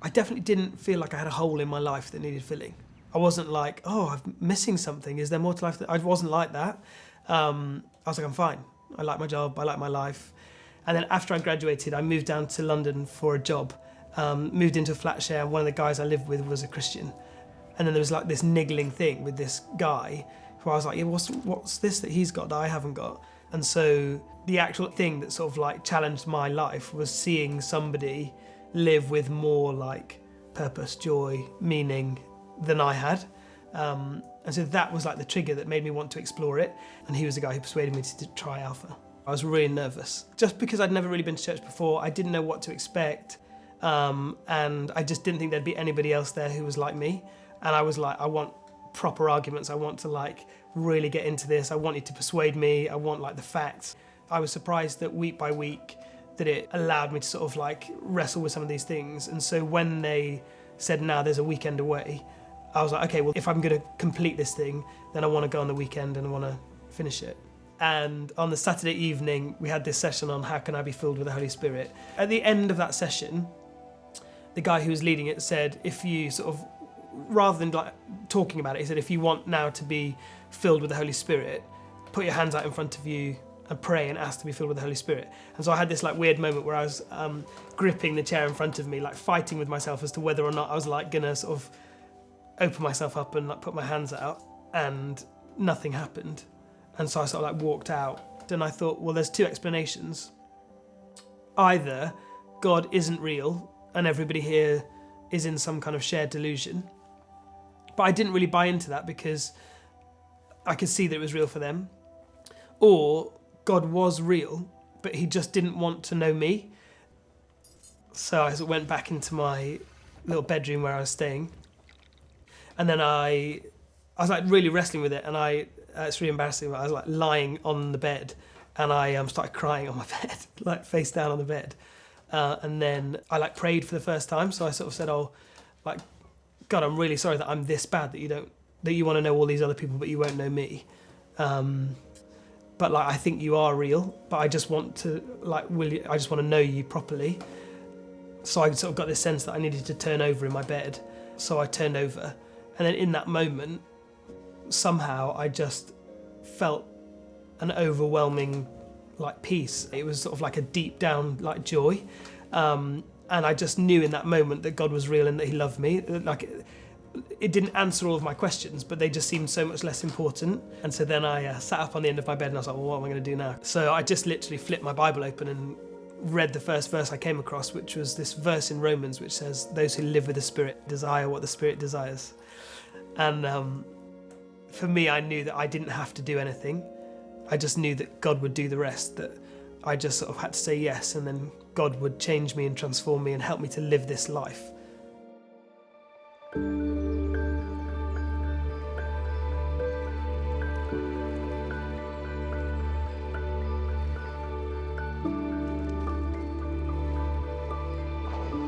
I definitely didn't feel like I had a hole in my life that needed filling. I wasn't like, oh, I'm missing something. Is there more to life? I wasn't like that. I was like, I'm fine. I like my job. I like my life. And then after I graduated, I moved down to London for a job. Moved into a flat share. One of the guys I lived with was a Christian. And then there was like this niggling thing with this guy who I was like, yeah, what's this that he's got that I haven't got? And so the actual thing that sort of like challenged my life was seeing somebody live with more like purpose, joy, meaning than I had. And so that was like the trigger that made me want to explore it. And he was the guy who persuaded me to try Alpha. I was really nervous. Just because I'd never really been to church before, I didn't know what to expect. And I just didn't think there'd be anybody else there who was like me. And I was like, I want proper arguments. I want to like really get into this. I want you to persuade me. I want like the facts. I was surprised that week by week that it allowed me to sort of like wrestle with some of these things. And so when they said, now there's a weekend away, I was like, okay, well, if I'm going to complete this thing, then I want to go on the weekend and I want to finish it. And on the Saturday evening, we had this session on how can I be filled with the Holy Spirit. At the end of that session, the guy who was leading it said, if you sort of, rather than like talking about it, he said, if you want now to be filled with the Holy Spirit, put your hands out in front of you and pray and ask to be filled with the Holy Spirit. And so I had this like weird moment where I was gripping the chair in front of me, like fighting with myself as to whether or not I was like gonna sort of open myself up and like put my hands out, and nothing happened. And so I sort of like walked out, and I thought, well, there's two explanations. Either God isn't real and everybody here is in some kind of shared delusion, but I didn't really buy into that because I could see that it was real for them. Or God was real, but he just didn't want to know me. So I went back into my little bedroom where I was staying. And then I was like really wrestling with it, and it's really embarrassing, but I was like lying on the bed and I started crying on my bed, like face down on the bed. And then I like prayed for the first time. So I sort of said, oh, like, God, I'm really sorry that I'm this bad, that you want to know all these other people, but you won't know me. But like, I think you are real, but I just want to I just want to know you properly. So I sort of got this sense that I needed to turn over in my bed. So I turned over. And then in that moment, somehow I just felt an overwhelming like peace. It was sort of like a deep down like joy. And I just knew in that moment that God was real and that he loved me. Like it didn't answer all of my questions, but they just seemed so much less important. And so then I sat up on the end of my bed and I was like, well, what am I going to do now? So I just literally flipped my Bible open and read the first verse I came across, which was this verse in Romans, which says, those who live with the Spirit desire what the Spirit desires. And for me, I knew that I didn't have to do anything. I just knew that God would do the rest, that I just sort of had to say yes, and then God would change me and transform me and help me to live this life.